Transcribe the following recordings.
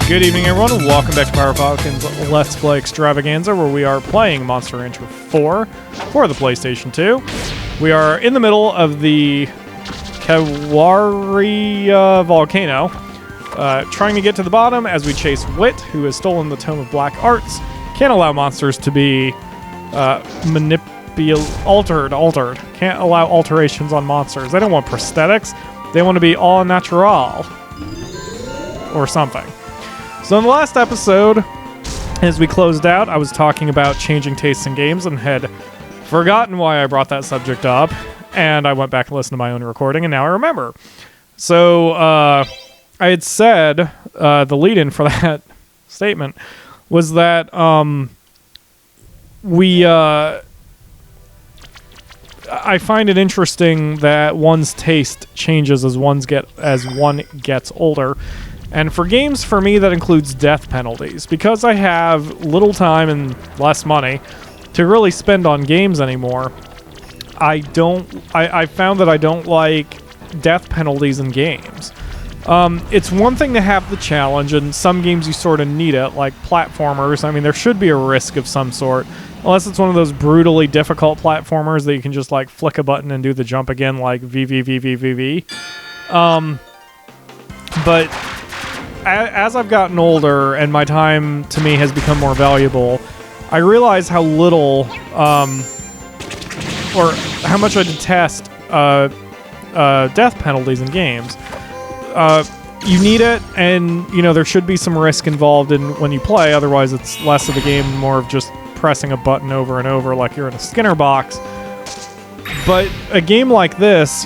Good evening, everyone, and welcome back to PyroFalkon's Let's Play Extravaganza, where we are playing Monster Rancher 4 for the PlayStation 2. We are in the middle of the Volcano, trying to get to the bottom as we chase Wit, who has stolen the Tome of Black Arts. Can't allow monsters to be altered. Can't allow alterations on monsters. They don't want prosthetics. They want to be all natural. Or something. So in the last episode, as we closed out, I was talking about changing tastes in games and had forgotten why I brought that subject up. And I went back and listened to my own recording, and now I remember. So I had said, the lead-in for that statement was that I find it interesting that one's taste changes as one gets older. And for games, for me, that includes death penalties. Because I have little time and less money to really spend on games anymore, I found that I don't like death penalties in games. It's one thing to have the challenge, and some games you sort of need it, like platformers. I mean, there should be a risk of some sort, unless it's one of those brutally difficult platformers that you can just, like, flick a button and do the jump again, like VVVVVV. But as I've gotten older and my time to me has become more valuable, I realize how little, or how much I detest death penalties in games. You need it, and there should be some risk involved in when you play. Otherwise, it's less of a game, more of just pressing a button over and over like you're in a Skinner box. But a game like this,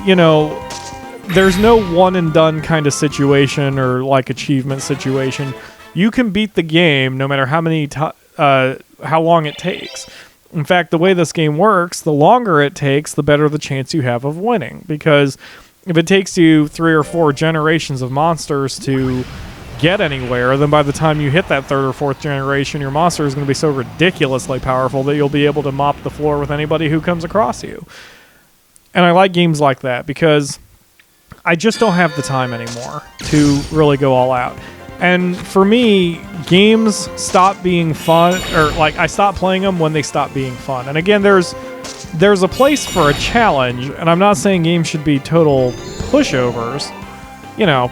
there's no one and done kind of situation or like achievement situation. You can beat the game no matter how long it takes. In fact, the way this game works, the longer it takes, the better the chance you have of winning. Because if it takes you 3 or 4 generations of monsters to get anywhere, then by the time you hit that 3rd or 4th generation, your monster is going to be so ridiculously powerful that you'll be able to mop the floor with anybody who comes across you. And I like games like that because I just don't have the time anymore to really go all out. And for me, games stop being fun, or like I stop playing them when they stop being fun. And again, there's a place for a challenge, and I'm not saying games should be total pushovers,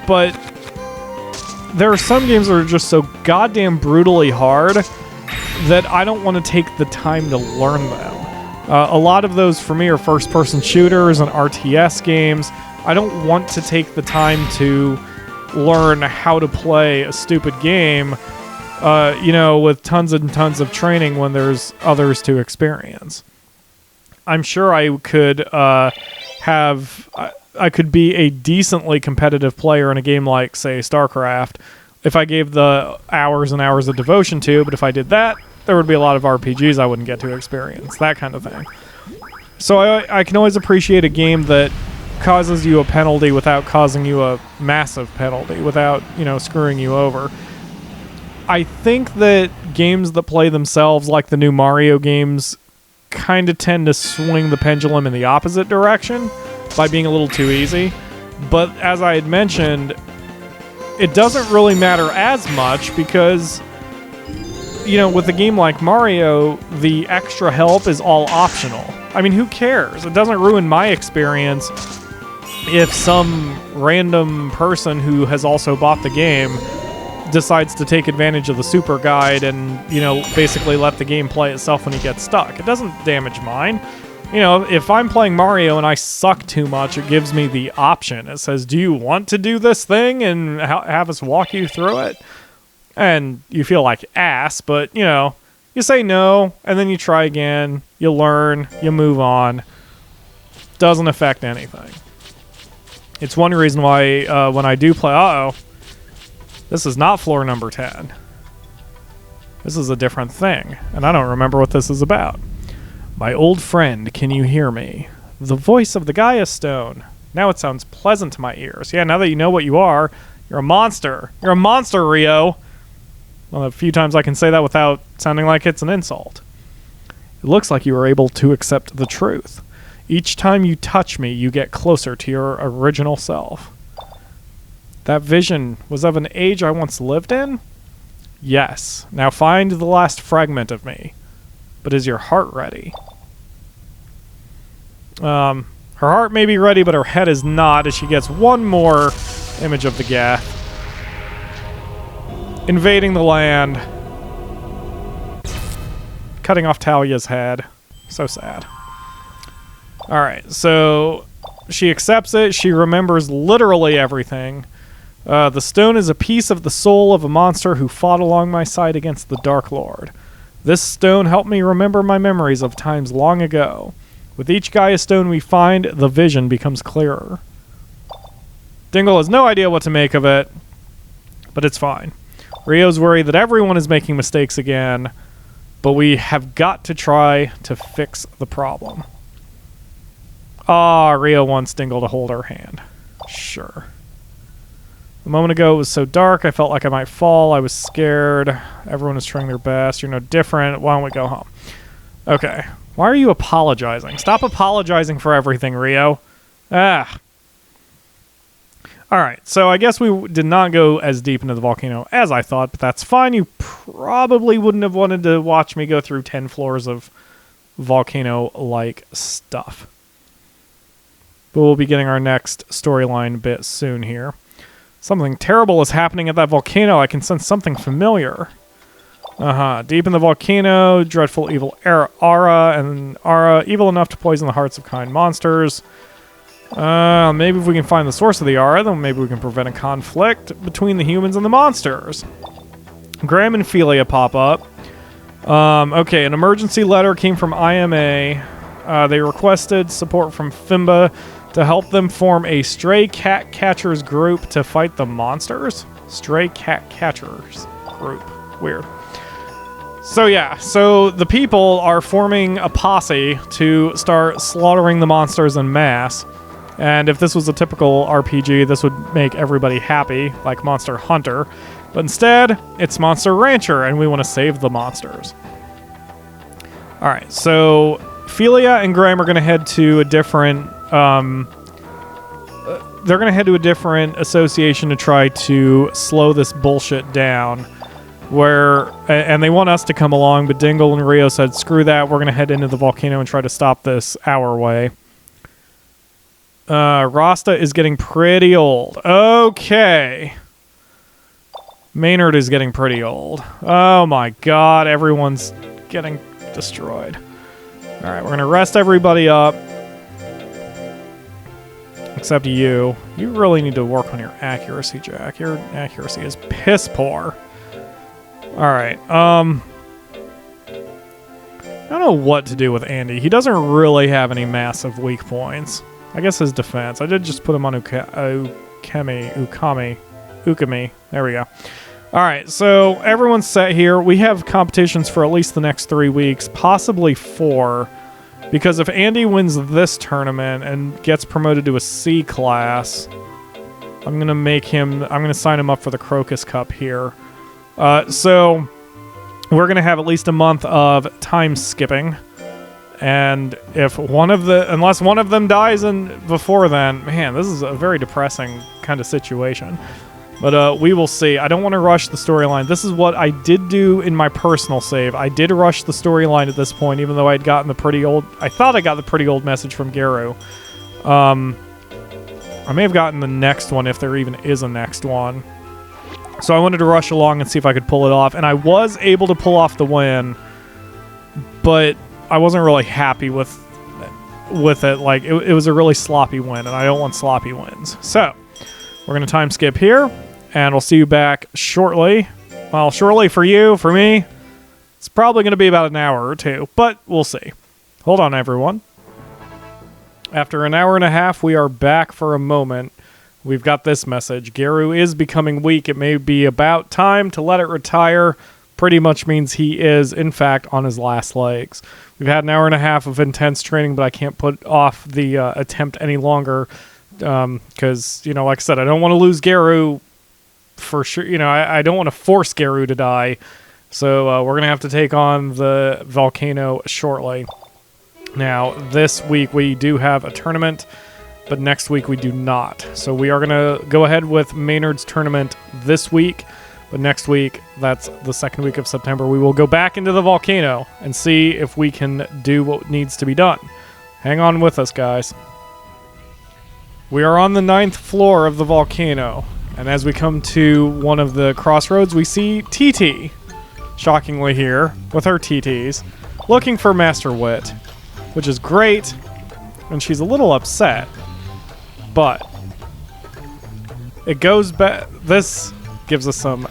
but there are some games that are just so goddamn brutally hard that I don't want to take the time to learn them. A lot of those for me are first-person shooters and RTS games. I don't want to take the time to learn how to play a stupid game, with tons and tons of training when there's others to experience. I'm sure I could I could be a decently competitive player in a game like, say, StarCraft, if I gave the hours and hours of devotion to, but if I did that, there would be a lot of RPGs I wouldn't get to experience, that kind of thing. So I can always appreciate a game that causes you a penalty without causing you a massive penalty, without, screwing you over. I think that games that play themselves, like the new Mario games, kind of tend to swing the pendulum in the opposite direction by being a little too easy. But as I had mentioned, it doesn't really matter as much because, with a game like Mario, the extra help is all optional. I mean, who cares? It doesn't ruin my experience if some random person who has also bought the game decides to take advantage of the super guide and, basically let the game play itself when he gets stuck. It doesn't damage mine. If I'm playing Mario and I suck too much, it gives me the option. It says, do you want to do this thing and have us walk you through it? And you feel like ass, but, you say no, and then you try again, you learn, you move on. Doesn't affect anything. It's one reason why when I do play... this is not floor number 10. This is a different thing, and I don't remember what this is about. My old friend, can you hear me? The voice of the Gaia Stone. Now it sounds pleasant to my ears. Yeah, now that you know what you are, you're a monster. You're a monster, Rio. Well, a few times I can say that without sounding like it's an insult. It looks like you were able to accept the truth. Each time you touch me, you get closer to your original self. That vision was of an age I once lived in? Yes. Now find the last fragment of me. But is your heart ready? Her heart may be ready, but her head is not, as she gets one more image of the Geth. Invading the land. Cutting off Talia's head. So sad. Alright, so she accepts it. She remembers literally everything. The stone is a piece of the soul of a monster who fought along my side against the Dark Lord. This stone helped me remember my memories of times long ago. With each Gaia stone we find, the vision becomes clearer. Dingle has no idea what to make of it, but it's fine. Rio's worried that everyone is making mistakes again, but we have got to try to fix the problem. Ah, Rio wants Dingle to hold her hand. Sure. A moment ago it was so dark, I felt like I might fall. I was scared. Everyone is trying their best. You're no different. Why don't we go home? Okay. Why are you apologizing? Stop apologizing for everything, Rio. Ah. Alright, so I guess we did not go as deep into the volcano as I thought, but that's fine. You probably wouldn't have wanted to watch me go through 10 floors of volcano-like stuff. But we'll be getting our next storyline bit soon here. Something terrible is happening at that volcano. I can sense something familiar. Deep in the volcano, dreadful evil aura, and aura evil enough to poison the hearts of kind monsters. Maybe if we can find the source of the aura, then maybe we can prevent a conflict between the humans and the monsters. Graham and Philia pop up. Okay, an emergency letter came from IMA. They requested support from Fimba to help them form a stray cat catchers group to fight the monsters? Stray cat catchers group. Weird. So yeah, so the people are forming a posse to start slaughtering the monsters en masse. And if this was a typical RPG, this would make everybody happy, like Monster Hunter. But instead, it's Monster Rancher, and we want to save the monsters. Alright, so Philia and Graham are going to head to a different... they're going to head to a different association to try to slow this bullshit down. And they want us to come along, but Dingle and Rio said, screw that, we're going to head into the volcano and try to stop this our way. Rasta is getting pretty old. Okay. Maynard is getting pretty old. Oh my god, everyone's getting destroyed. Alright, we're going to rest everybody up. Except you. You really need to work on your accuracy, Jack. Your accuracy is piss poor. Alright, I don't know what to do with Andy. He doesn't really have any massive weak points. I guess his defense. I did just put him on Ukami. There we go. Alright, so everyone's set here. We have competitions for at least the next 3 weeks, possibly 4. Because if Andy wins this tournament and gets promoted to a C class, I'm going to sign him up for the Crocus Cup here. So we're going to have at least a month of time skipping. And if unless one of them dies before then, man, this is a very depressing kind of situation. But we will see. I don't want to rush the storyline. This is what I did do in my personal save. I did rush the storyline at this point, even though I thought I got the pretty old message from Garu. I may have gotten the next one if there even is a next one. So I wanted to rush along and see if I could pull it off. And I was able to pull off the win, but I wasn't really happy with it. Like, it was a really sloppy win, and I don't want sloppy wins. So we're going to time skip here, and we'll see you back shortly. Well, shortly for you, for me, it's probably going to be about an hour or 2, but we'll see. Hold on, everyone. After an hour and a half, we are back for a moment. We've got this message. Garu is becoming weak. It may be about time to let it retire. Pretty much means he is, in fact, on his last legs. We've had an hour and a half of intense training, but I can't put off the attempt any longer. Because, like I said, I don't want to lose Garu for sure. I don't want to force Garu to die. So we're going to have to take on the volcano shortly. Now, this week we do have a tournament, but next week we do not. So we are going to go ahead with Maynard's tournament this week. But next week, that's the second week of September, we will go back into the volcano and see if we can do what needs to be done. Hang on with us, guys. We are on the 9th floor of the volcano, and as we come to one of the crossroads, we see TT, shockingly here, with her TTs, looking for Master Wit, which is great, and she's a little upset, but it goes back. This gives us some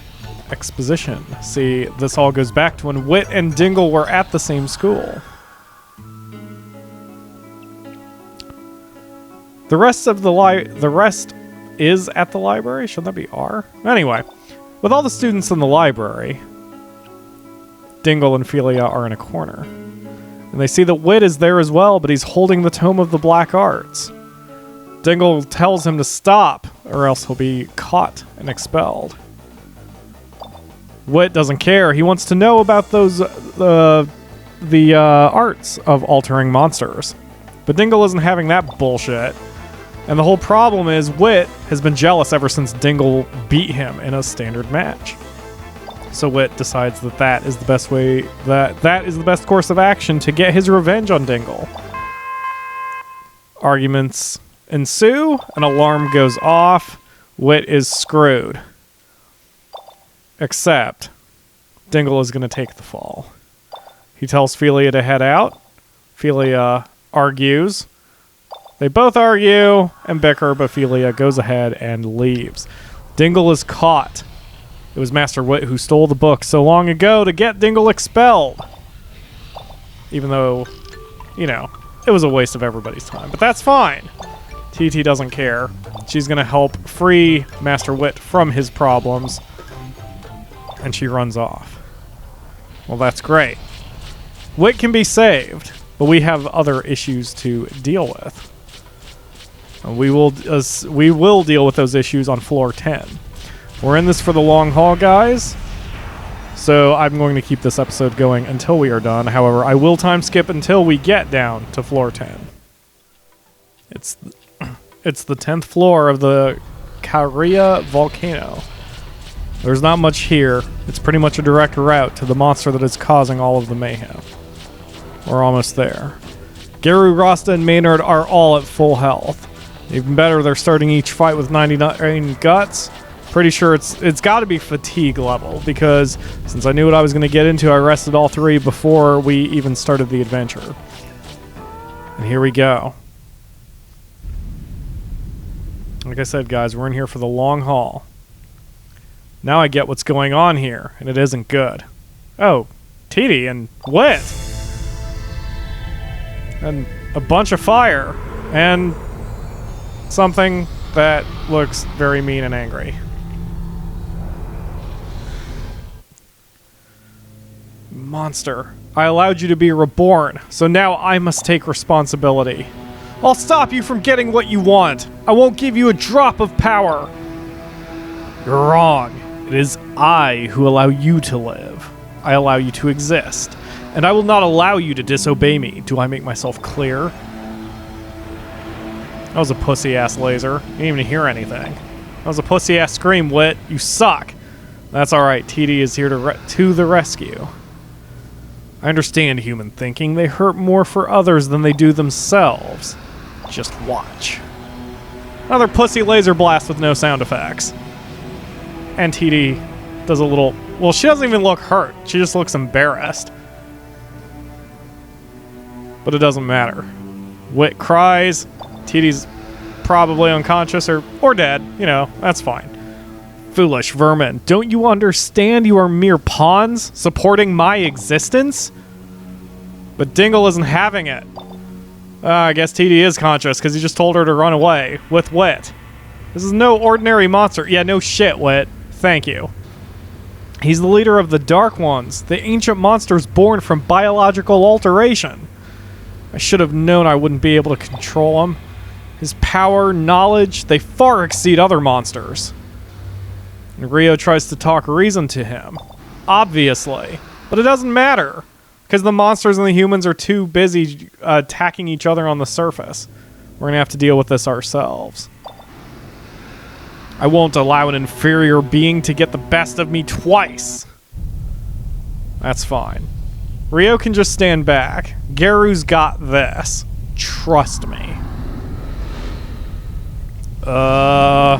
exposition. See, this all goes back to when Wit and Dingle were at the same school. The rest is at the library. Shouldn't that be R? Anyway, with all the students in the library, Dingle and Ophelia are in a corner. And they see that Wit is there as well, but he's holding the Tome of the Black Arts. Dingle tells him to stop, or else he'll be caught and expelled. Wit doesn't care. He wants to know about those the arts of altering monsters. But Dingle isn't having that bullshit. And the whole problem is Wit has been jealous ever since Dingle beat him in a standard match. So Wit decides that that is the best way, that is the best course of action to get his revenge on Dingle. Arguments ensue, an alarm goes off, Wit is screwed. Except, Dingle is going to take the fall. He tells Ophelia to head out. Ophelia argues. They both argue and bicker, but Ophelia goes ahead and leaves. Dingle is caught. It was Master Wit who stole the book so long ago to get Dingle expelled. Even though, you know, it was a waste of everybody's time. But that's fine. TT doesn't care. She's going to help free Master Wit from his problems. And she runs off. Well, that's great. Wit can be saved, but we have other issues to deal with. And we will deal with those issues on floor 10. We're in this for the long haul, guys. So I'm going to keep this episode going until we are done. However, I will time skip until we get down to floor 10. It's the 10th floor of the Karia volcano. There's not much here. It's pretty much a direct route to the monster that is causing all of the mayhem. We're almost there. Garu, Rasta, and Maynard are all at full health. Even better, they're starting each fight with 99 guts. Pretty sure it's got to be fatigue level, because since I knew what I was going to get into, I rested all three before we even started the adventure. And here we go. Like I said, guys, we're in here for the long haul. Now I get what's going on here, and it isn't good. Oh, TT and Wit! And a bunch of fire. And something that looks very mean and angry. Monster, I allowed you to be reborn, so now I must take responsibility. I'll stop you from getting what you want. I won't give you a drop of power. You're wrong. It is I who allow you to live. I allow you to exist. And I will not allow you to disobey me. Do I make myself clear? That was a pussy-ass laser. You didn't even hear anything. That was a pussy-ass scream, Wit. You suck. That's alright. TT is here to the rescue. I understand human thinking. They hurt more for others than they do themselves. Just watch. Another pussy laser blast with no sound effects. And TT does a little... Well, she doesn't even look hurt. She just looks embarrassed. But it doesn't matter. Wit cries. TT's probably unconscious or dead. You know, that's fine. Foolish vermin. Don't you understand you are mere pawns supporting my existence? But Dingle isn't having it. I guess TT is conscious because he just told her to run away with Wit. This is no ordinary monster. Yeah, no shit, Wit. Thank you. He's the leader of the Dark Ones, the ancient monsters born from biological alteration. I should have known I wouldn't be able to control him. His power, knowledge, they far exceed other monsters. And Rio tries to talk reason to him. Obviously. But it doesn't matter. Because the monsters and the humans are too busy attacking each other on the surface. We're going to have to deal with this ourselves. I won't allow an inferior being to get the best of me twice. That's fine. Ryo can just stand back. Garu's got this. Trust me. Or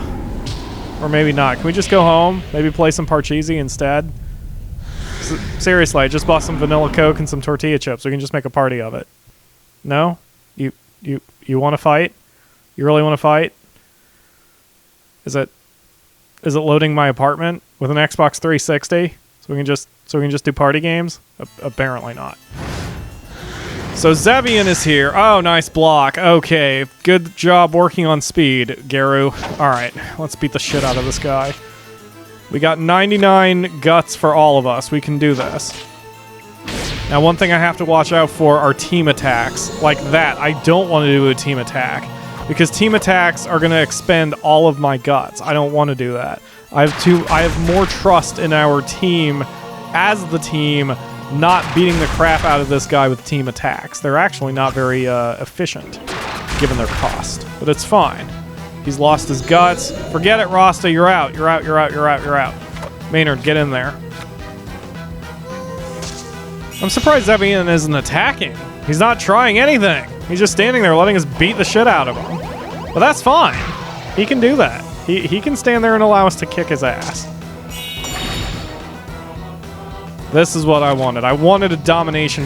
maybe not. Can we just go home? Maybe play some Parcheesi instead? Seriously, I just bought some vanilla Coke and some tortilla chips. We can just make a party of it. No? You want to fight? You really want to fight? Is it loading my apartment with an Xbox 360? So we can just do party games? Apparently not. So Zevian is here. Oh, nice block. Okay, good job working on speed, Garu. All right, let's beat the shit out of this guy. We got 99 guts for all of us. We can do this. Now, one thing I have to watch out for are team attacks. Like that, I don't want to do a team attack. Because team attacks are going to expend all of my guts. I don't want to do that. I have more trust in our team as the team not beating the crap out of this guy with team attacks. They're actually not very efficient, given their cost. But it's fine. He's lost his guts. Forget it, Rasta. You're out. You're out. You're out. You're out. You're out. Maynard, get in there. I'm surprised Zevian isn't attacking. He's not trying anything. He's just standing there letting us beat the shit out of him. But that's fine. He can do that. He can stand there and allow us to kick his ass. This is what I wanted. I wanted a domination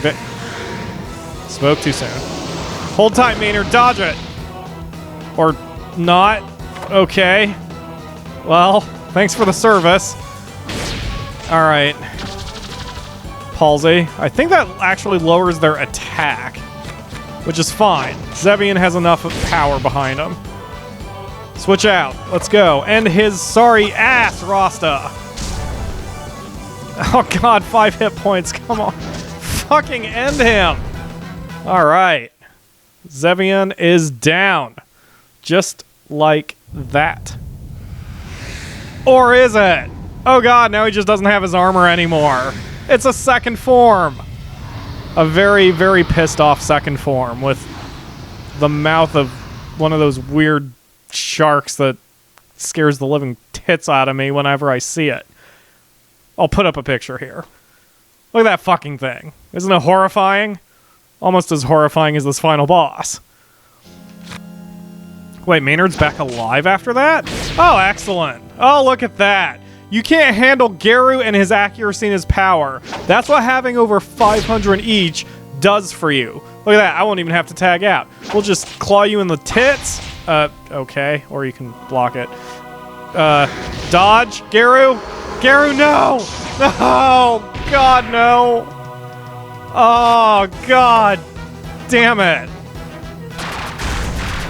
Spoke too soon. Hold tight, Maynard. Dodge it. Or not. Okay. Well, thanks for the service. All right. Palsy. I think that actually lowers their attack, which is fine. Zevian has enough power behind him. Switch out. Let's go. End his sorry ass, Rasta. Oh god, 5 hit points. Come on. Fucking end him. All right. Zevian is down. Just like that. Or is it? Oh god, now he just doesn't have his armor anymore. It's a second form. A very, very pissed off second form with the mouth of one of those weird sharks that scares the living tits out of me whenever I see it. I'll put up a picture here. Look at that fucking thing. Isn't it horrifying? Almost as horrifying as this final boss. Wait, Maynard's back alive after that? Oh, excellent. Oh, look at that. You can't handle Garu and his accuracy and his power. That's what having over 500 each does for you. Look at that. I won't even have to tag out. We'll just claw you in the tits. Okay. Or you can block it. Dodge, Garu. Garu, no! No! God, no! Oh, God. Damn it.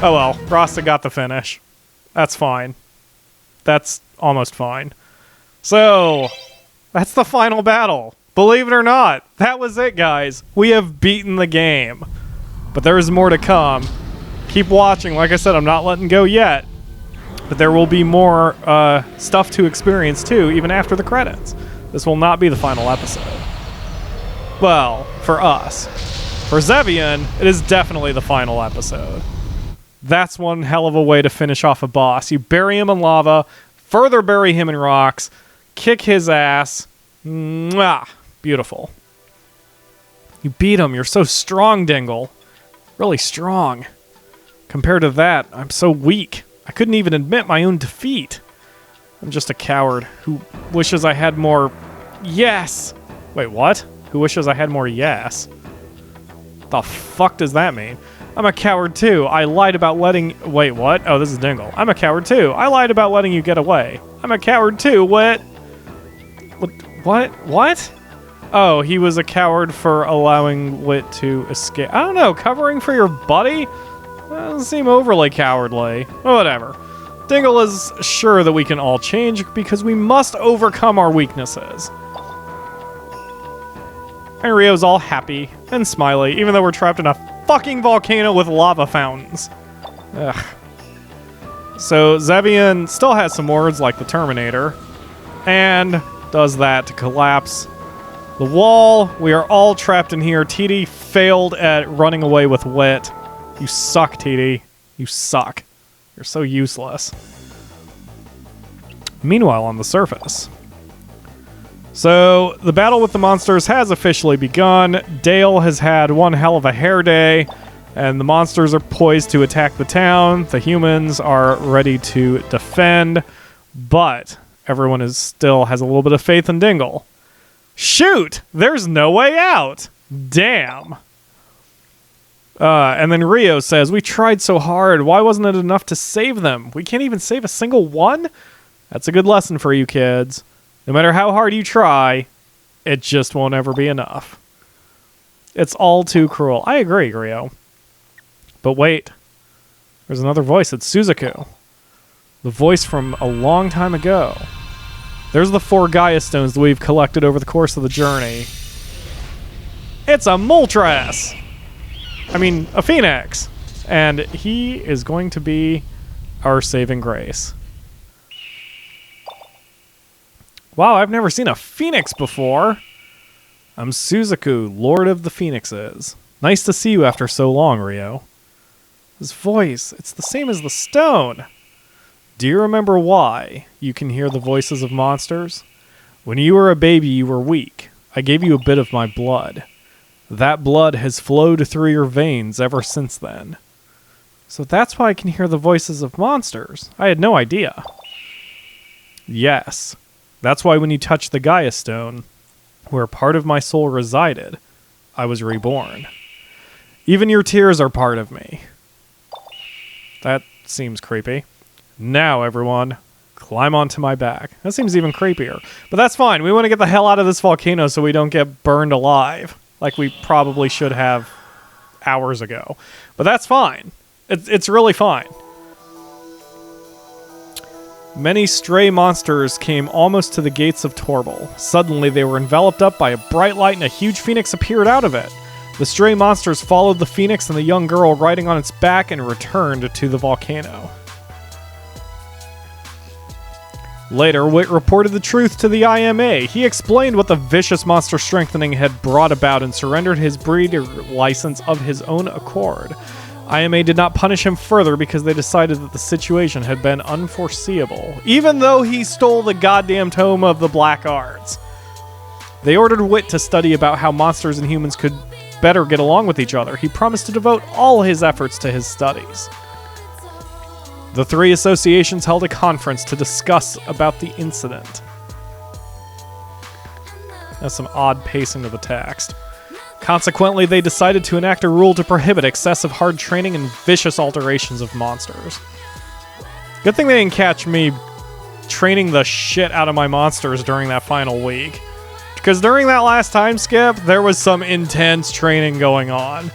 Oh, well. Rasta got the finish. That's fine. That's almost fine. So, that's the final battle. Believe it or not, that was it, guys. We have beaten the game. But there is more to come. Keep watching. Like I said, I'm not letting go yet. But there will be more stuff to experience, too, even after the credits. This will not be the final episode. Well, for us. For Zevian, it is definitely the final episode. That's one hell of a way to finish off a boss. You bury him in lava, further bury him in rocks, kick his ass. Mwah. Beautiful. You beat him. You're so strong, Dingle. Really strong. Compared to that, I'm so weak. I couldn't even admit my own defeat. I'm just a coward who wishes I had more yes. Wait, what? Who wishes I had more yes? The fuck does that mean? I'm a coward too. I lied about letting... Wait, what? Oh, this is Dingle. I'm a coward too. I lied about letting you get away. I'm a coward too. What? What? Oh, he was a coward for allowing Wit to escape. I don't know. Covering for your buddy? That doesn't seem overly cowardly. Whatever. Dingle is sure that we can all change because we must overcome our weaknesses. And Ryo's all happy and smiley, even though we're trapped in a fucking volcano with lava fountains. Ugh. So Zevian still has some words like the Terminator, and does that to collapse the wall. We are all trapped in here. TD failed at running away with Wit. You suck, TD. You suck. You're so useless. Meanwhile, on the surface. So, the battle with the monsters has officially begun. Dale has had one hell of a hair day, and the monsters are poised to attack the town. The humans are ready to defend, but everyone still has a little bit of faith in Dingle. Shoot! There's no way out! Damn! And then Rio says, we tried so hard. Why wasn't it enough to save them? We can't even save a single one? That's a good lesson for you kids. No matter how hard you try, it just won't ever be enough. It's all too cruel. I agree, Rio. But wait. There's another voice. It's Suzaku. The voice from a long time ago. There's the 4 Gaia stones that we've collected over the course of the journey. It's a Moltres! I mean, a Phoenix. And he is going to be our saving grace. Wow, I've never seen a Phoenix before. I'm Suzaku, Lord of the Phoenixes. Nice to see you after so long, Rio. His voice, it's the same as the stone. Do you remember why you can hear the voices of monsters? When you were a baby, you were weak. I gave you a bit of my blood. That blood has flowed through your veins ever since then. So that's why I can hear the voices of monsters. I had no idea. Yes. That's why when you touched the Gaia Stone, where part of my soul resided, I was reborn. Even your tears are part of me. That seems creepy. Now, everyone, climb onto my back. That seems even creepier. But that's fine. We want to get the hell out of this volcano so we don't get burned alive, like we probably should have hours ago. But that's fine. It's really fine. Many stray monsters came almost to the gates of Torbil. Suddenly, they were enveloped up by a bright light and a huge phoenix appeared out of it. The stray monsters followed the phoenix and the young girl riding on its back and returned to the volcano. Later, Wit reported the truth to the IMA. He explained what the vicious monster strengthening had brought about and surrendered his breeder license of his own accord. IMA did not punish him further because they decided that the situation had been unforeseeable, even though he stole the goddamn tome of the black arts. They ordered Wit to study about how monsters and humans could better get along with each other. He promised to devote all his efforts to his studies. The 3 associations held a conference to discuss about the incident. That's some odd pacing of the text. Consequently, they decided to enact a rule to prohibit excessive hard training and vicious alterations of monsters. Good thing they didn't catch me training the shit out of my monsters during that final week. Because during that last time skip, there was some intense training going on.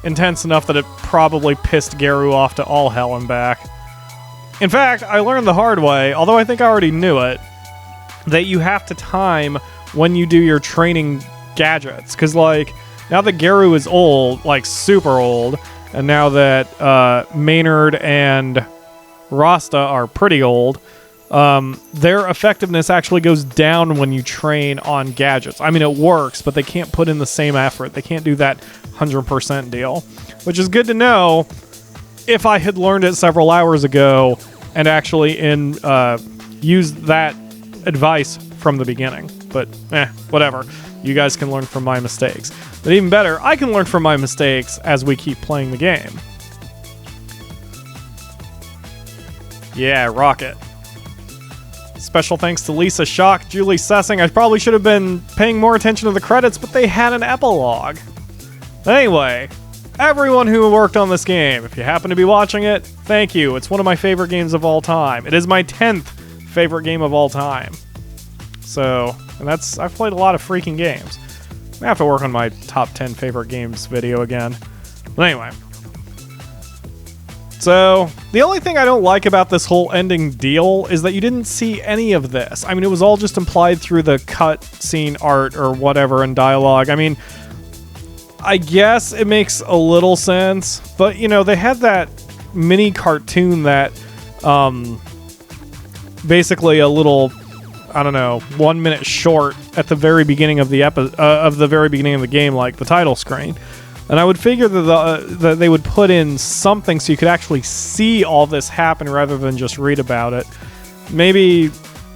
Intense enough that it probably pissed Geru off to all hell and back. In fact, I learned the hard way, although I think I already knew it, that you have to time when you do your training gadgets. Because, like, now that Geru is old, like super old, and now that Maynard and Rasta are pretty old, their effectiveness actually goes down when you train on gadgets. I mean, it works, but they can't put in the same effort. They can't do that 100% deal, which is good to know if I had learned it several hours ago and actually used that advice from the beginning. But, whatever. You guys can learn from my mistakes. But even better, I can learn from my mistakes as we keep playing the game. Yeah, Rocket. Special thanks to Lisa Schock, Julie Sessing. I probably should have been paying more attention to the credits, but they had an epilogue. Anyway, everyone who worked on this game, if you happen to be watching it, thank you. It's one of my favorite games of all time. It is my 10th favorite game of all time. So, and I've played a lot of freaking games. I have to work on my top 10 favorite games video again. But anyway. So, the only thing I don't like about this whole ending deal is that you didn't see any of this. I mean, it was all just implied through the cutscene art or whatever and dialogue. I mean, I guess it makes a little sense, but, you know, they had that mini cartoon that, basically a little, I don't know, 1 minute short at the very beginning of the very beginning of the game, like the title screen. And I would figure that they would put in something so you could actually see all this happen rather than just read about it. Maybe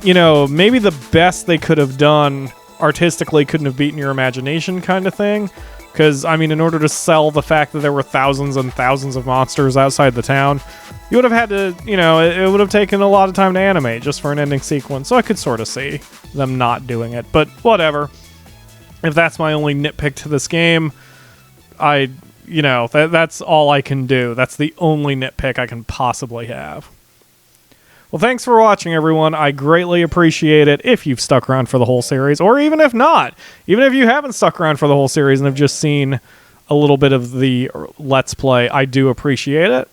you know, maybe the best they could have done artistically couldn't have beaten your imagination kind of thing. Because, I mean, in order to sell the fact that there were thousands and thousands of monsters outside the town, you would have had to, you know, it would have taken a lot of time to animate just for an ending sequence. So I could sort of see them not doing it. But whatever. If that's my only nitpick to this game, you know, that's all I can do. That's the only nitpick I can possibly have. Well, thanks for watching, everyone. I greatly appreciate it if you've stuck around for the whole series, or even if not. Even if you haven't stuck around for the whole series and have just seen a little bit of the Let's Play, I do appreciate it.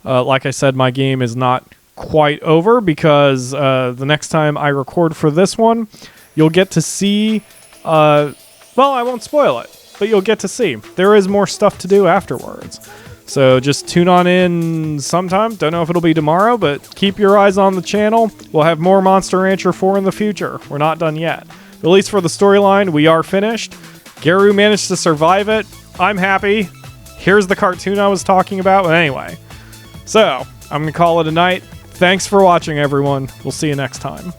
Like I said, my game is not quite over because the next time I record for this one, you'll get to see... well, I won't spoil it, but you'll get to see. There is more stuff to do afterwards. So just tune on in sometime. Don't know if it'll be tomorrow, but keep your eyes on the channel. We'll have more Monster Rancher 4 in the future. We're not done yet. At least for the storyline, we are finished. Garu managed to survive it. I'm happy. Here's the cartoon I was talking about. But anyway, so I'm going to call it a night. Thanks for watching, everyone. We'll see you next time.